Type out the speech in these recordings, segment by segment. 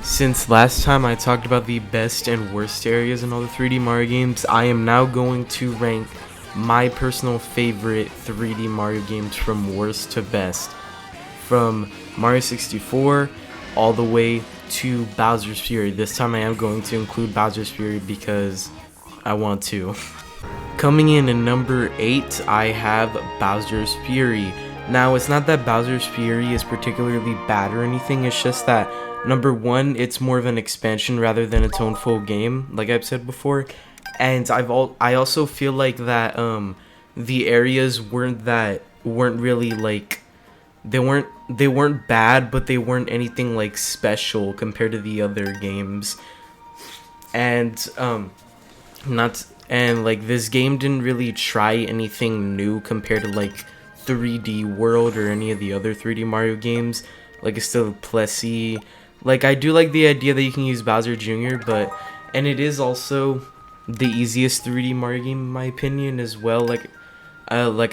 Since last time I talked about the best and worst areas in all the 3D Mario games, I am now going to rank my personal favorite 3D Mario games from worst to best. From Mario 64 all the way to Bowser's Fury. This time I am going to include Bowser's Fury because I want to. Coming in at number 8, I have Bowser's Fury. Now, it's not that Bowser's Fury is particularly bad or anything, it's just that number 1, it's more of an expansion rather than its own full game, like I've said before. And I also feel like that the areas weren't really like they weren't bad, but they weren't anything like special compared to the other games. And like this game didn't really try anything new compared to like 3D World or any of the other 3D Mario games. Like, it's still plessy. Like, I do like the idea that you can use Bowser Jr., and it is also the easiest 3D Mario game in my opinion as well. Like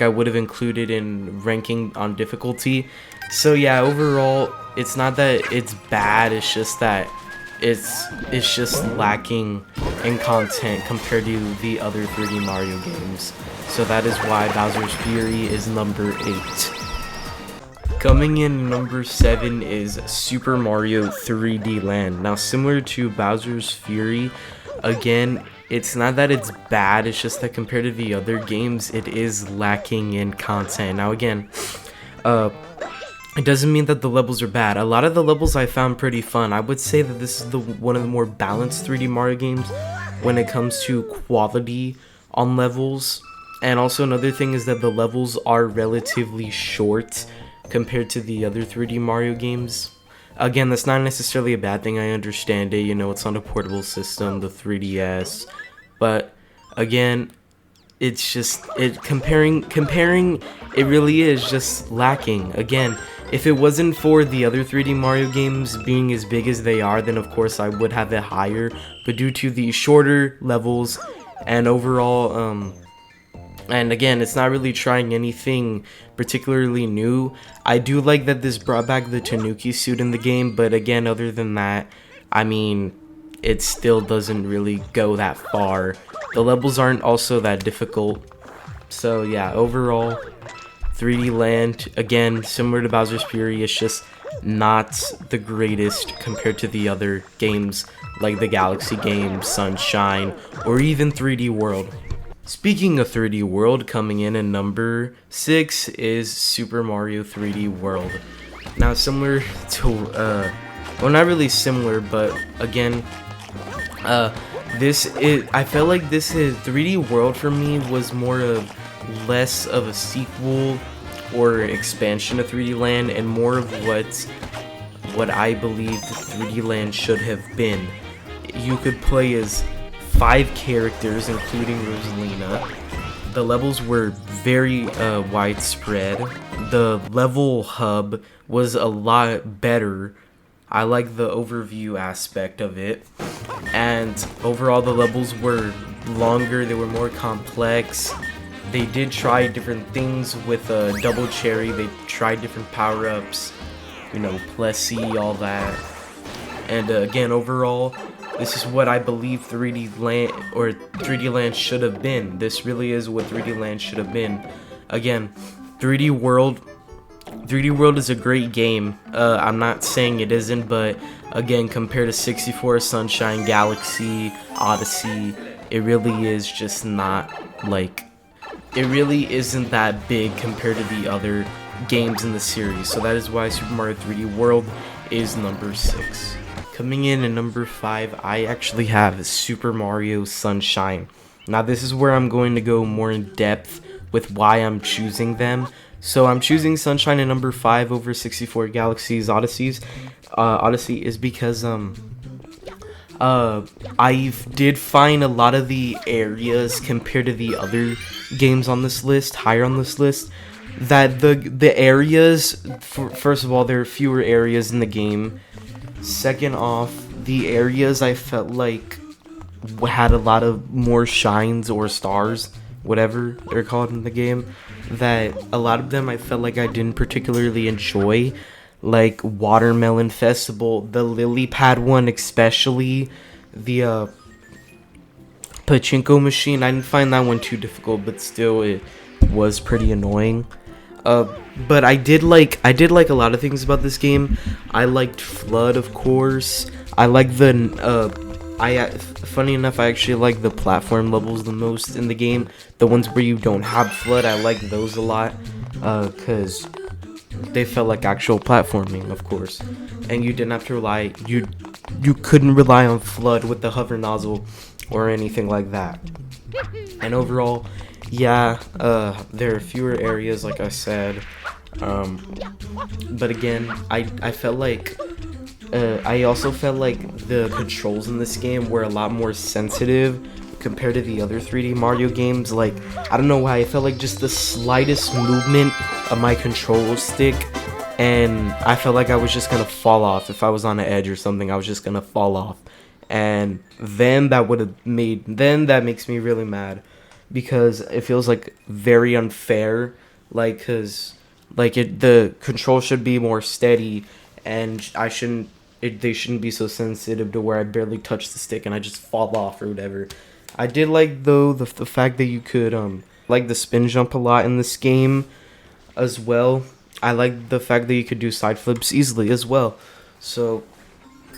I would have included in ranking on difficulty. So yeah, overall, it's not that it's bad, it's just that it's just lacking in content compared to the other 3D Mario games. So that is why Bowser's Fury is number 8. Coming in number 7 is Super Mario 3D Land. Now, similar to Bowser's Fury, again, it's not that it's bad, it's just that compared to the other games, it is lacking in content. Now again, it doesn't mean that the levels are bad. A lot of the levels I found pretty fun. I would say that this is one of the more balanced 3D Mario games when it comes to quality on levels. And also another thing is that the levels are relatively short compared to the other 3D Mario games. Again, that's not necessarily a bad thing, I understand it, you know, it's on a portable system, the 3DS, but again, it's just, comparing, it really is just lacking. Again, if it wasn't for the other 3D Mario games being as big as they are, then of course I would have it higher, but due to the shorter levels and overall, and again, it's not really trying anything particularly new. I do like that this brought back the Tanuki suit in the game, but again, other than that, I mean, it still doesn't really go that far. The levels aren't also that difficult. So yeah, overall, 3D Land, again, similar to Bowser's Fury, it's just not the greatest compared to the other games like the Galaxy games, Sunshine, or even 3D World. Speaking of 3D World, coming in at number 6 is Super Mario 3D World. Now, similar to, well, not really similar, but again, I felt like this is 3D World for me was less of a sequel or expansion of 3D Land and more of what I believe 3D Land should have been. You could play as 5 characters, including Rosalina. The levels were very widespread. The level hub was a lot better. I like the overview aspect of it. And overall, the levels were longer, they were more complex. They did try different things with Double Cherry. They tried different power-ups, you know, Plessy, all that. And again, overall, this is what I believe 3D Land should have been. This really is what 3D Land should have been. Again, 3D World is a great game. I'm not saying it isn't, but again, compared to 64, Sunshine, Galaxy, Odyssey, it really is just not like, it really isn't that big compared to the other games in the series. So that is why Super Mario 3D World is number 6. Coming in at number 5, I actually have Super Mario Sunshine. Now this is where I'm going to go more in depth with why I'm choosing them. So I'm choosing Sunshine at number 5 over 64 Galaxy's Odyssey is because I did find a lot of the areas compared to the other games on this list, higher on this list, that the areas, first of all, there are fewer areas in the game. Second off, the areas I felt like had a lot of more shines or stars, whatever they're called in the game, that a lot of them I felt like I didn't particularly enjoy. like Watermelon Festival, the lily pad one especially, the pachinko machine. I didn't find that one too difficult, but still it was pretty annoying. But I did like a lot of things about this game. I liked Flood, of course. I like funny enough, I actually like the platform levels the most in the game. The ones where you don't have Flood, I like those a lot, cause they felt like actual platforming, of course, and you didn't have to rely. You couldn't rely on Flood with the hover nozzle or anything like that. And overall, yeah, there are fewer areas, like I said, but again, I felt like I also felt like the controls in this game were a lot more sensitive compared to the other 3D Mario games. Like, I don't know why, I felt like just the slightest movement of my control stick and I felt like I was just gonna fall off. If I was on an edge or something, I was just gonna fall off. And then that makes me really mad, because it feels like very unfair, like, cause like the control should be more steady, and they shouldn't be so sensitive to where I barely touch the stick and I just fall off or whatever. I did like, though, the fact that you could like the spin jump a lot in this game as well. I like the fact that you could do side flips easily as well. So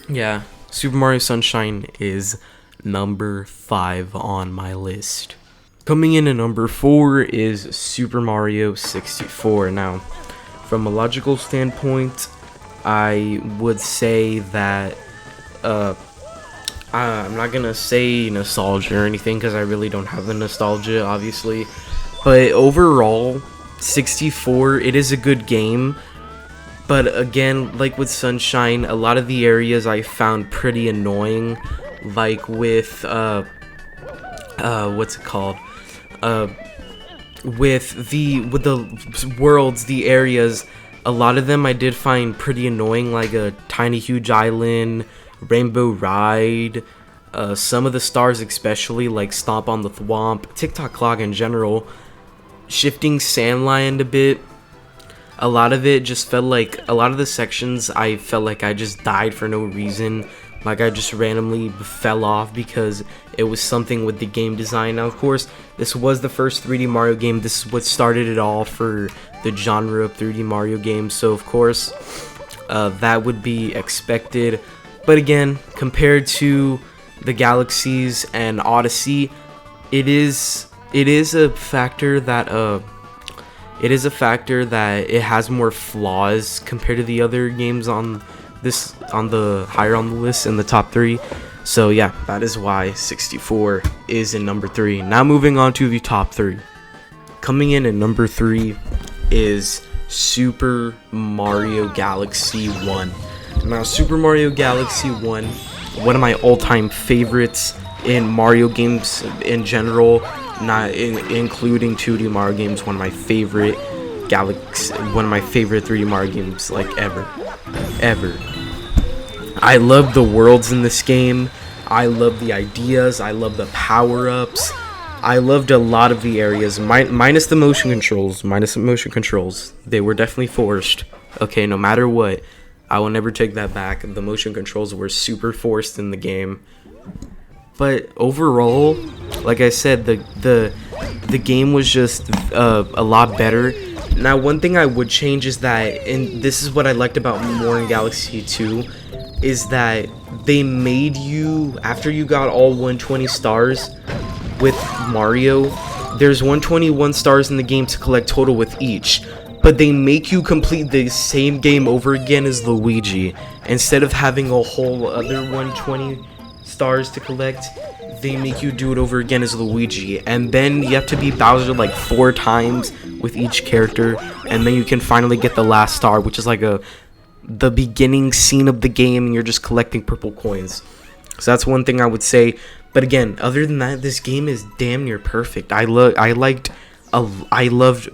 yeah, Super Mario Sunshine is number 5 on my list. Coming in at number 4 is Super Mario 64. Now, from a logical standpoint, I would say that I'm not gonna say nostalgia or anything, because I really don't have the nostalgia, obviously, but overall 64, it is a good game. But again, like with Sunshine, a lot of the areas I found pretty annoying, like with what's it called, with the worlds, the areas, a lot of them I did find pretty annoying, like a Tiny Huge Island, Rainbow Ride, some of the stars especially, like Stomp on the Thwomp, TikTok Clock in general, Shifting Sandland a bit. A lot of it just felt like, a lot of the sections I felt like I just died for no reason, like I just randomly fell off because it was something with the game design. Now, of course, this was the first 3D Mario game. This is what started it all for the genre of 3D Mario games, so of course that would be expected. But again, compared to the Galaxies and Odyssey, it is a factor that it has more flaws compared to the other games on the higher on the list in the top 3. So yeah, that is why 64 is in number 3. Now moving on to the top 3. Coming in at number 3 is Super Mario Galaxy 1. Now, Super Mario Galaxy 1, one of my all-time favorites in Mario games in general, not including 2D Mario games. One of my favorite 3D Mario games, like, ever. I love the worlds in this game. I love the ideas. I love the power-ups. I loved a lot of the areas, minus the motion controls. They were definitely forced. Okay, no matter what, I will never take that back. The motion controls were super forced in the game. But overall, like I said, the game was just a lot better. Now, one thing I would change is that, and this is what I liked about more in Galaxy 2, is that they made you, after you got all 120 stars with Mario, there's 121 stars in the game to collect total with each. But they make you complete the same game over again as Luigi. Instead of having a whole other 120 stars to collect, they make you do it over again as Luigi. And then you have to beat Bowser like 4 times with each character, and then you can finally get the last star, which is like the beginning scene of the game, and you're just collecting purple coins. So that's one thing I would say. But again, other than that, this game is damn near perfect. I loved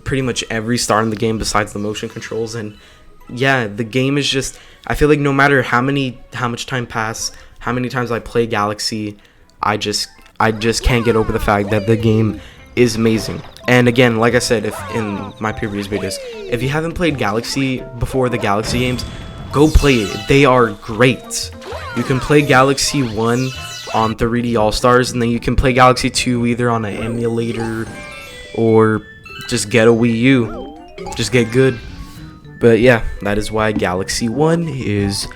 pretty much every star in the game besides the motion controls. And yeah, the game is just, I feel like no matter how much time pass, how many times I play Galaxy, I just can't get over the fact that the game is amazing. And again, like I said, if in my previous videos, if you haven't played Galaxy before, the Galaxy games, go play it. They are great. You can play Galaxy 1 on 3D All-Stars, and then you can play Galaxy 2 either on an emulator or just get a Wii U. Just get good. But yeah, that is why Galaxy 1 is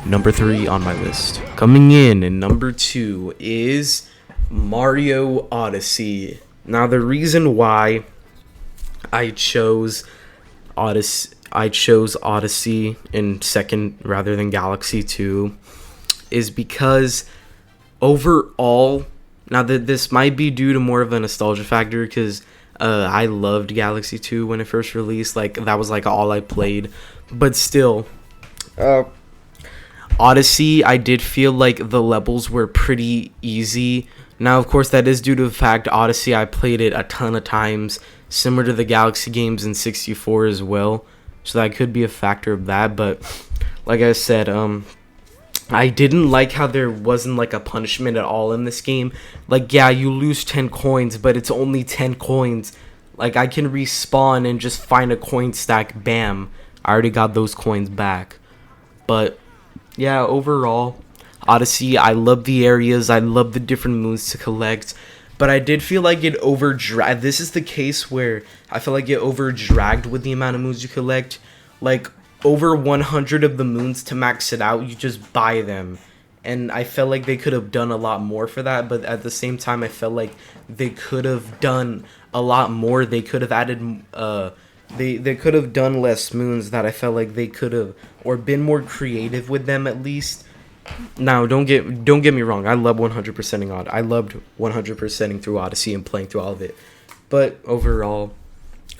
number 3 on my list. Coming in at number 2 is Mario Odyssey. Now the reason why I chose Odyssey in second rather than Galaxy 2 is because overall, now that this might be due to more of a nostalgia factor, because I loved Galaxy 2 when it first released. Like, that was like all I played. But still, Odyssey, I did feel like the levels were pretty easy. Now, of course, that is due to the fact Odyssey, I played it a ton of times, similar to the Galaxy games in 64 as well. So that could be a factor of that. But like I said, I didn't like how there wasn't like a punishment at all in this game. Like, yeah, you lose 10 coins, but it's only 10 coins. Like, I can respawn and just find a coin stack, bam, I already got those coins back. But yeah, overall, Odyssey, I love the areas, I love the different moons to collect, but I did feel like it over-dragged. This is the case where I feel like it over-dragged with the amount of moons you collect. Like, over 100 of the moons to max it out, you just buy them. And I felt like they could have done a lot more for that, but at the same time, I felt like they could have done a lot more. They could have added, they could have done less moons that I felt like they could have, or been more creative with them at least. Now, don't get me wrong. I love 100%ing Odyssey. I loved 100%ing through Odyssey and playing through all of it. But overall,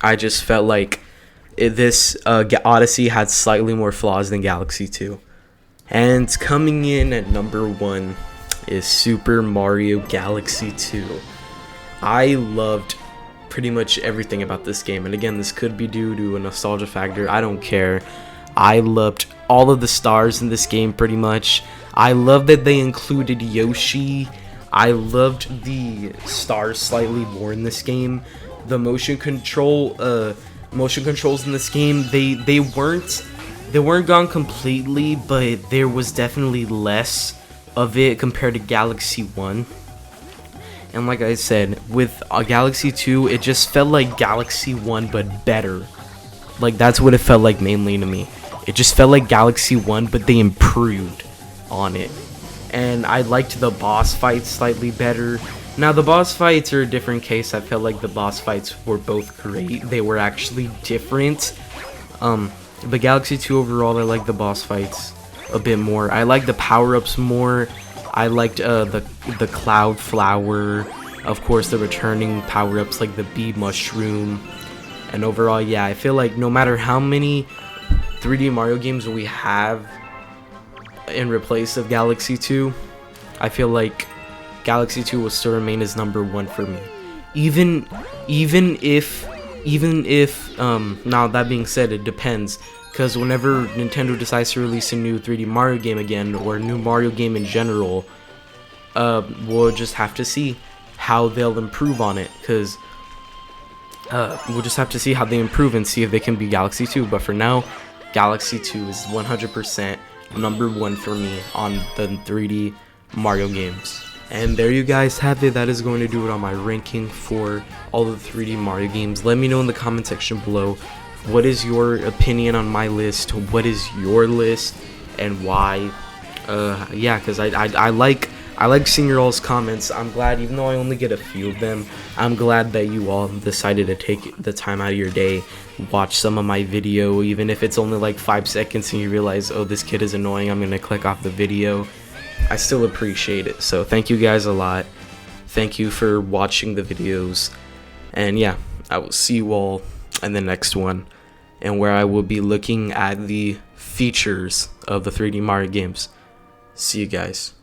I just felt like this Odyssey had slightly more flaws than Galaxy 2. And coming in at number 1 is Super Mario Galaxy 2. I loved pretty much everything about this game. And again, this could be due to a nostalgia factor. I don't care. I loved all of the stars in this game pretty much. I love that they included Yoshi. I loved the stars slightly more in this game. The motion controls in this game, they weren't gone completely, but there was definitely less of it compared to Galaxy 1. And like I said, with Galaxy 2, it just felt like Galaxy 1 but better. Like, that's what it felt like mainly to me. It just felt like Galaxy 1, but they improved on it. And I liked the boss fights slightly better. Now, the boss fights are a different case. I felt like the boss fights were both great. They were actually different. But Galaxy 2 overall, I like the boss fights a bit more. I like the power-ups more. I liked the Cloud Flower. Of course, the returning power-ups like the Bee Mushroom. And overall, yeah, I feel like no matter how many 3D Mario games we have in replace of Galaxy 2, I feel like Galaxy 2 will still remain as number 1 for me. Even if now that being said, it depends, because whenever Nintendo decides to release a new 3D Mario game again, or a new Mario game in general, we'll just have to see how they'll improve on it, because we'll just have to see how they improve and see if they can be Galaxy 2. But for now, Galaxy 2 is 100% number 1 for me on the 3D Mario games. And there you guys have it. That is going to do it on my ranking for all the 3D Mario games. Let me know in the comment section below, what is your opinion on my list? What is your list and why? Yeah, because I like seeing your all's comments. I'm glad, even though I only get a few of them, I'm glad that you all decided to take the time out of your day, watch some of my video, even if it's only like 5 seconds and you realize, oh, this kid is annoying, I'm gonna click off the video. I still appreciate it. So thank you guys a lot. Thank you for watching the videos. And yeah, I will see you all in the next one, and where I will be looking at the features of the 3D Mario games. See you guys.